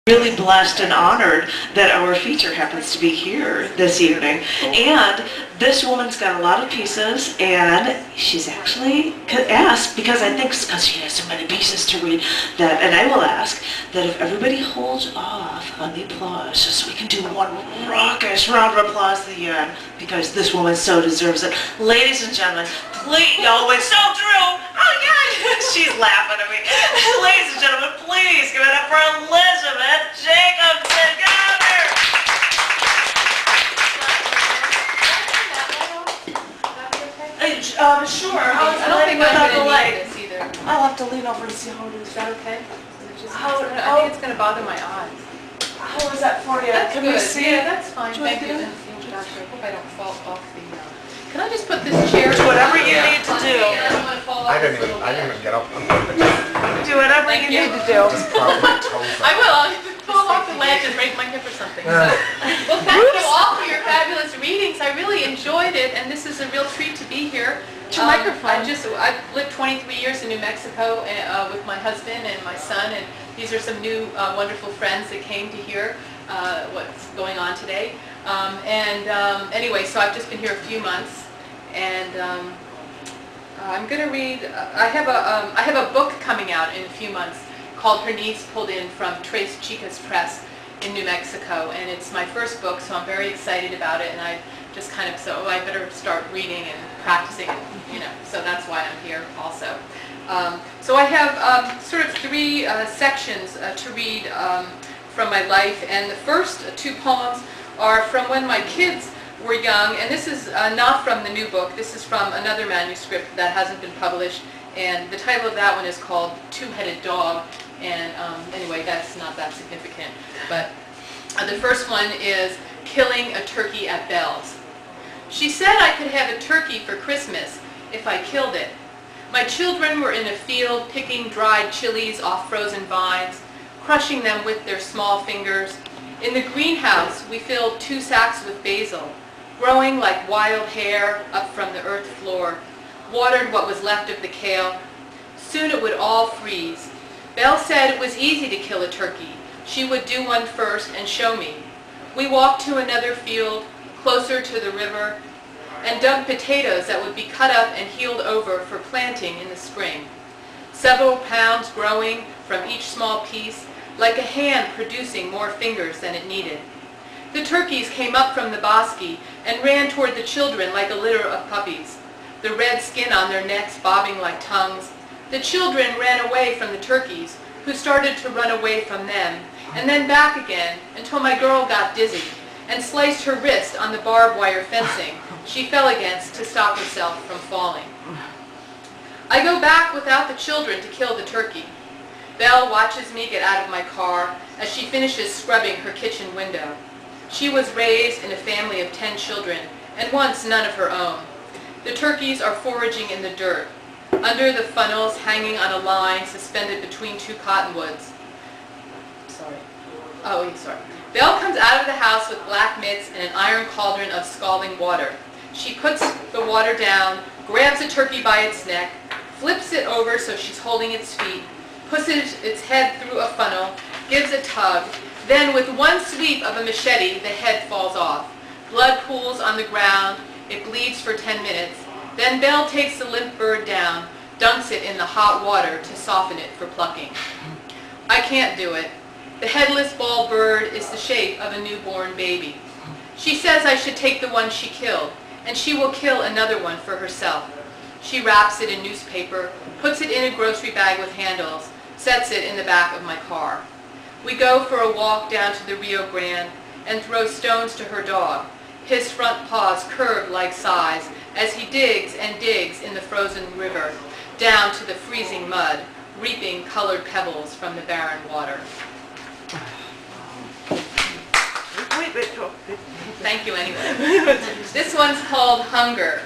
Really blessed and honored that our feature happens to be here this evening. And this woman's got a lot of pieces, and she's actually asked, because I think because she has so many pieces to read, that, and I will ask, that if everybody holds off on the applause, just so we can do one raucous round of applause at the end, because this woman so deserves it. Ladies and gentlemen, please, no, it's so true. Oh yeah, she's laughing at me. Ladies and gentlemen, please give it up for Elizabeth Jacobson. Get out here. Sure. I don't think I'm going to need this either. I'll have to lean over to see how it is. Is that okay? How, I think it's going to bother my eyes. How is that for you? That's Can good. we see Yeah, it? that's fine. Do you Thank you. want Gosh, I hope I don't fall off the... Can I just put this chair... Do whatever you need to do. I don't want to fall off I this didn't little even bit. get up. I'm going to Do whatever Thank you you. need to do. just prop my toes I up. will. I'll fall off the ledge and break my hip or something. Well, thank you all for your fabulous readings. I really enjoyed it, and this is a real treat to be here. Your microphone. I've lived 23 years in New Mexico with my husband and my son, and these are some new wonderful friends that came to hear what's going on today. Anyway, so I've just been here a few months, and I'm going to read. I have a book coming out in a few months called Her Needs Pulled In from Tres Chicas Press in New Mexico, and it's my first book, so I'm very excited about it, and I just kind of I better start reading and practicing, so that's why I'm here also. So I have sort of three sections to read from my life, and the first two poems are from when my kids were young, and this is not from the new book. This is from another manuscript that hasn't been published, and the title of that one is called Two-Headed Dog, and anyway, that's not that significant. But the first one is Killing a Turkey at Bell's. She said I could have a turkey for Christmas if I killed it. My children were in a field picking dried chilies off frozen vines, crushing them with their small fingers. In the greenhouse, we filled 2 sacks with basil, growing like wild hair up from the earth floor, watered what was left of the kale. Soon it would all freeze. Belle said it was easy to kill a turkey. She would do one first and show me. We walked to another field, closer to the river, and dug potatoes that would be cut up and healed over for planting in the spring. Several pounds growing from each small piece, like a hand producing more fingers than it needed. The turkeys came up from the bosque and ran toward the children like a litter of puppies, the red skin on their necks bobbing like tongues. The children ran away from the turkeys, who started to run away from them, and then back again until my girl got dizzy and sliced her wrist on the barbed wire fencing she fell against to stop herself from falling. I go back without the children to kill the turkey. Belle watches me get out of my car as she finishes scrubbing her kitchen window. She was raised in a family of 10 children, and once none of her own. The turkeys are foraging in the dirt, under the funnels hanging on a line suspended between 2 cottonwoods. Sorry. Belle comes out of the house with black mitts and an iron cauldron of scalding water. She puts the water down, grabs a turkey by its neck, flips it over so she's holding its feet, pushes its head through a funnel, gives a tug, then with one sweep of a machete the head falls off. Blood pools on the ground, it bleeds for 10 minutes. Then Belle takes the limp bird down, dunks it in the hot water to soften it for plucking. I can't do it. The headless bald bird is the shape of a newborn baby. She says I should take the one she killed, and she will kill another one for herself. She wraps it in newspaper, puts it in a grocery bag with handles, sets it in the back of my car. We go for a walk down to the Rio Grande and throw stones to her dog, his front paws curved like sighs as he digs and digs in the frozen river, down to the freezing mud, reaping colored pebbles from the barren water. Thank you anyway. This one's called Hunger.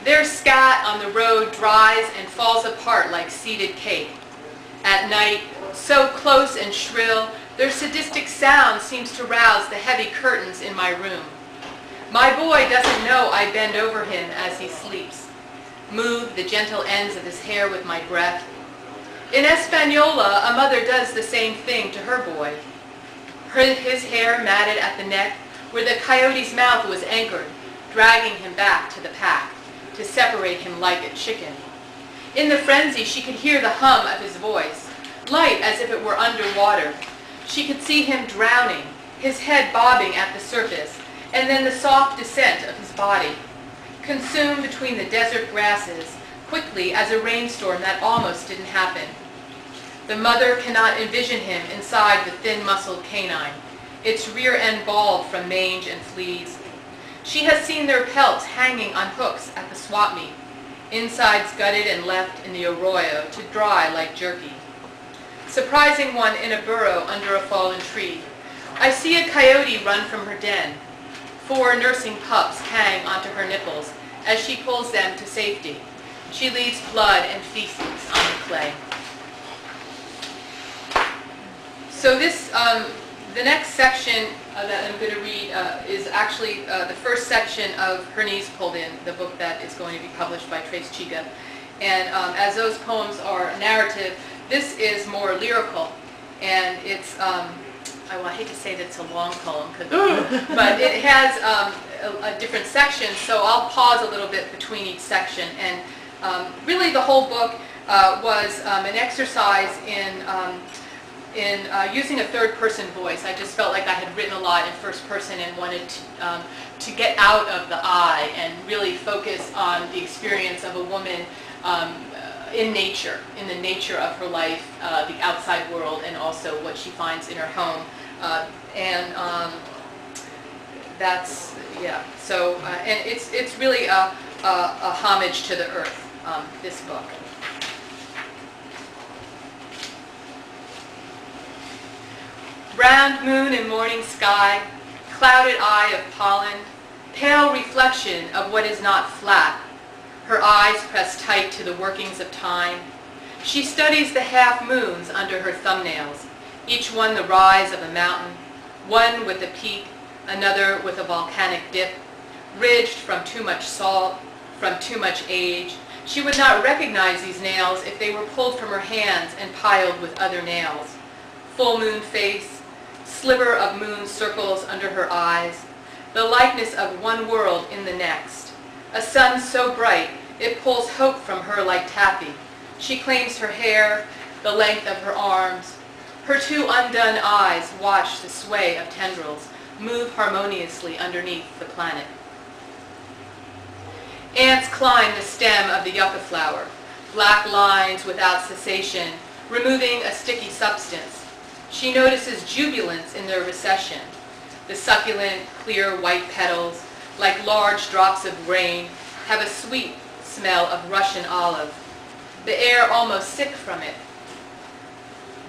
Their scat on the road dries and falls apart like seeded cake. At night, so close and shrill, their sadistic sound seems to rouse the heavy curtains in my room. My boy doesn't know I bend over him as he sleeps, move the gentle ends of his hair with my breath. In Española, a mother does the same thing to her boy. His hair matted at the neck, where the coyote's mouth was anchored, dragging him back to the pack, to separate him like a chicken. In the frenzy, she could hear the hum of his voice, light as if it were underwater. She could see him drowning, his head bobbing at the surface, and then the soft descent of his body, consumed between the desert grasses, quickly as a rainstorm that almost didn't happen. The mother cannot envision him inside the thin-muscled canine, its rear end bald from mange and fleas. She has seen their pelts hanging on hooks at the swap meet, insides gutted and left in the arroyo to dry like jerky. Surprising one in a burrow under a fallen tree, I see a coyote run from her den. 4 nursing pups hang onto her nipples as she pulls them to safety. She leaves blood and feces on the clay. So this, the next section that I'm going to read is actually the first section of Her Knees Pulled In, the book that is going to be published by Trace Chiga. And as those poems are narrative, this is more lyrical. And it's, I hate to say that it's a long poem, but it has a different section, so I'll pause a little bit between each section. And really the whole book was an exercise in using a third-person voice. I just felt like I had written a lot in first person and wanted to get out of the I and really focus on the experience of a woman in nature, in the nature of her life, the outside world, and also what she finds in her home. That's, yeah, so, and it's really a homage to the earth, this book. Round moon and morning sky, clouded eye of pollen, pale reflection of what is not flat, her eyes pressed tight to the workings of time. She studies the half moons under her thumbnails, each one the rise of a mountain, one with a peak, another with a volcanic dip, ridged from too much salt, from too much age. She would not recognize these nails if they were pulled from her hands and piled with other nails. Full moon face, sliver of moon circles under her eyes, the likeness of one world in the next. A sun so bright, it pulls hope from her like taffy. She claims her hair, the length of her arms. Her 2 undone eyes watch the sway of tendrils, move harmoniously underneath the planet. Ants climb the stem of the yucca flower, black lines without cessation, removing a sticky substance. She notices jubilance in their recession. The succulent, clear white petals, like large drops of rain, have a sweet smell of Russian olive. The air almost sick from it.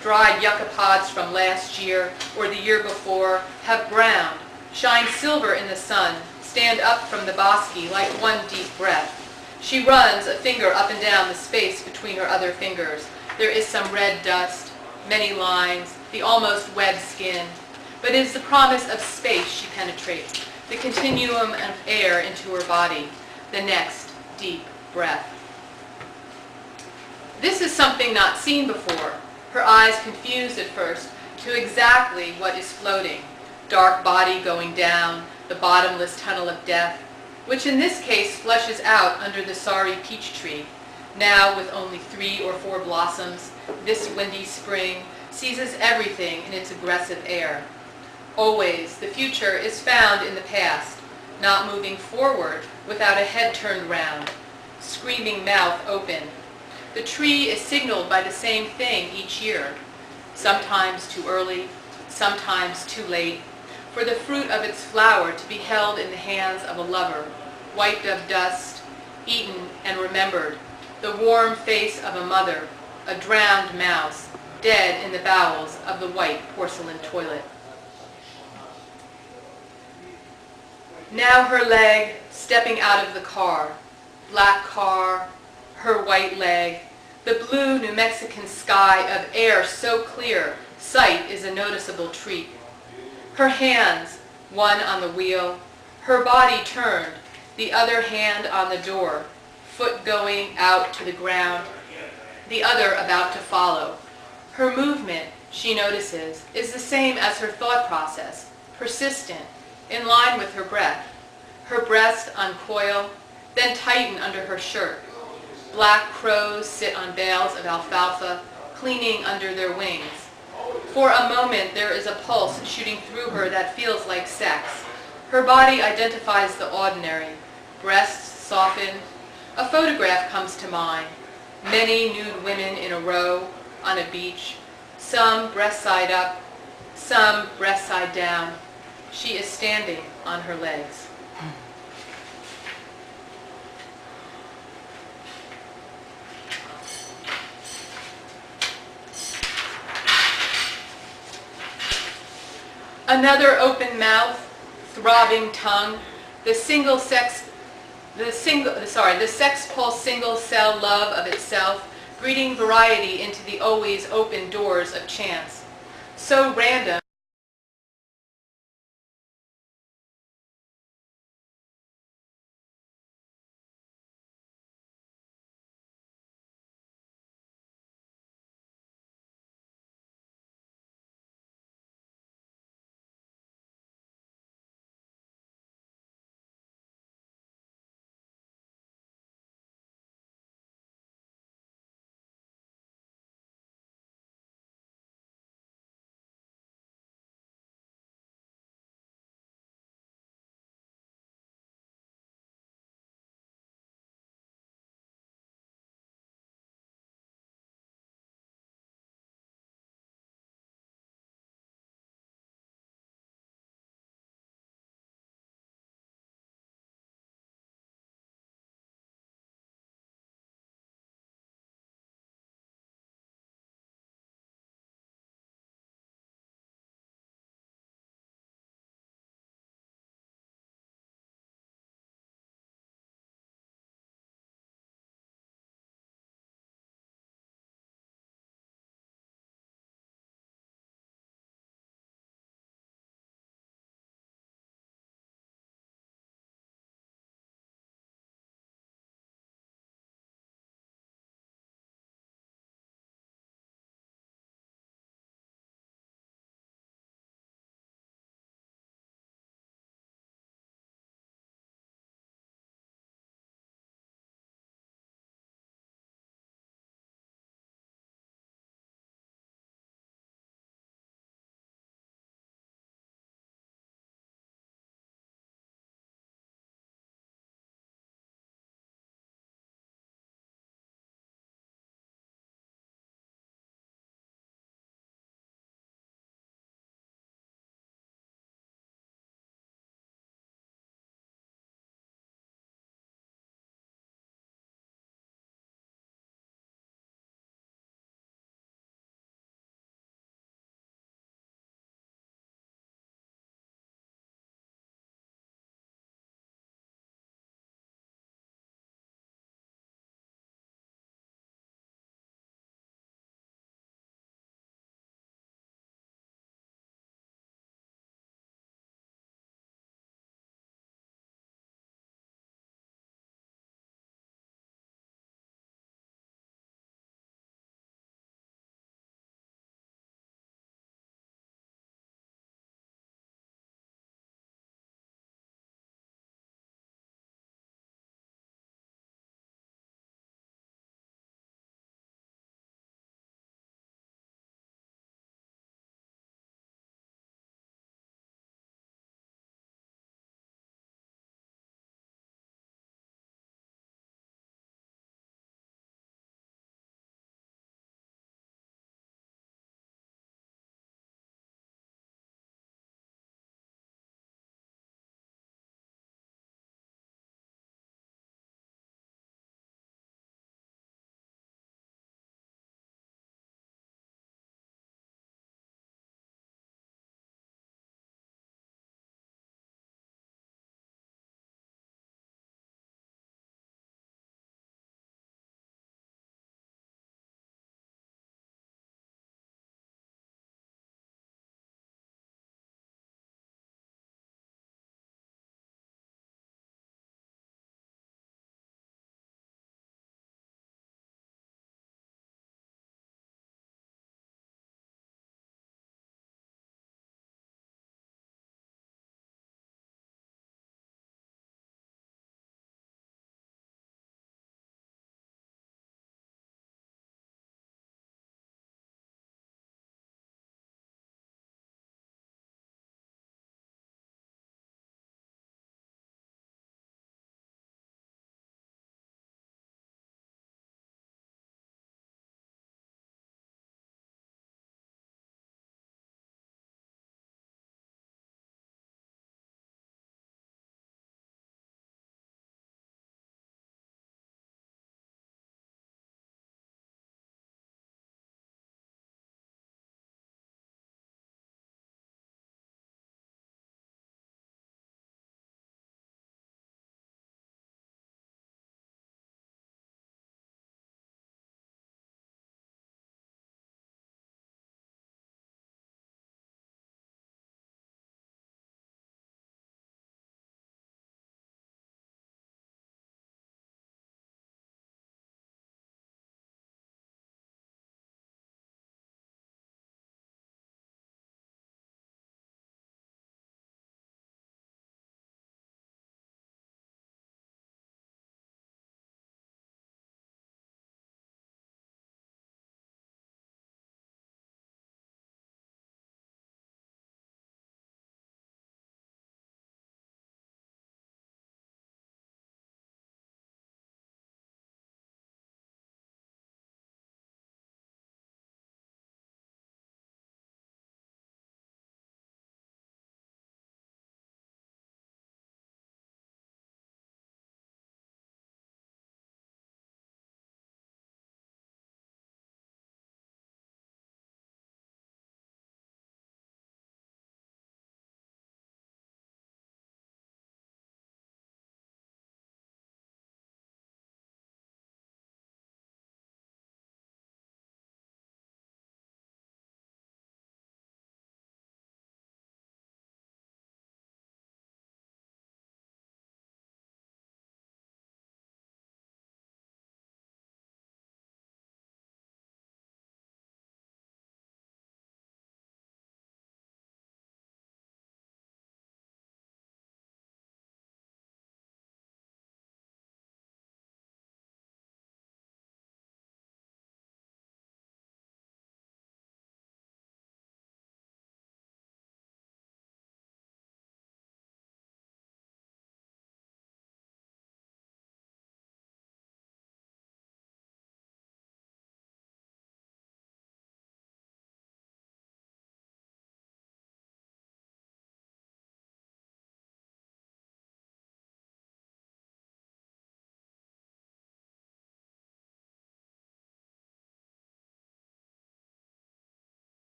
Dried yucca pods from last year or the year before have browned, shine silver in the sun, stand up from the bosky like one deep breath. She runs a finger up and down the space between her other fingers. There is some red dust, many lines, the almost web skin, but it is the promise of space she penetrates, the continuum of air into her body, the next deep breath. This is something not seen before, her eyes confused at first to exactly what is floating, dark body going down, the bottomless tunnel of death, which in this case flushes out under the sorry peach tree, now with only 3 or 4 blossoms, this windy spring seizes everything in its aggressive air. Always, the future is found in the past, not moving forward without a head turned round, screaming mouth open. The tree is signaled by the same thing each year, sometimes too early, sometimes too late, for the fruit of its flower to be held in the hands of a lover, wiped of dust, eaten and remembered, the warm face of a mother, a drowned mouse, dead in the bowels of the white porcelain toilet. Now her leg, stepping out of the car, black car, her white leg, the blue New Mexican sky of air so clear, sight is a noticeable treat. Her hands, one on the wheel, her body turned, the other hand on the door, foot going out to the ground. the other about to follow. Her movement, she notices, is the same as her thought process, persistent, in line with her breath. Her breasts uncoil, then tighten under her shirt. Black crows sit on bales of alfalfa, cleaning under their wings. For a moment there is a pulse shooting through her that feels like sex. Her body identifies the ordinary. Breasts soften. A photograph comes to mind. Many nude women in a row on a beach. Some breast side up, some breast side down. She is standing on her legs. Another open mouth, throbbing tongue, the sex pulse single cell love of itself, breeding variety into the always open doors of chance. So random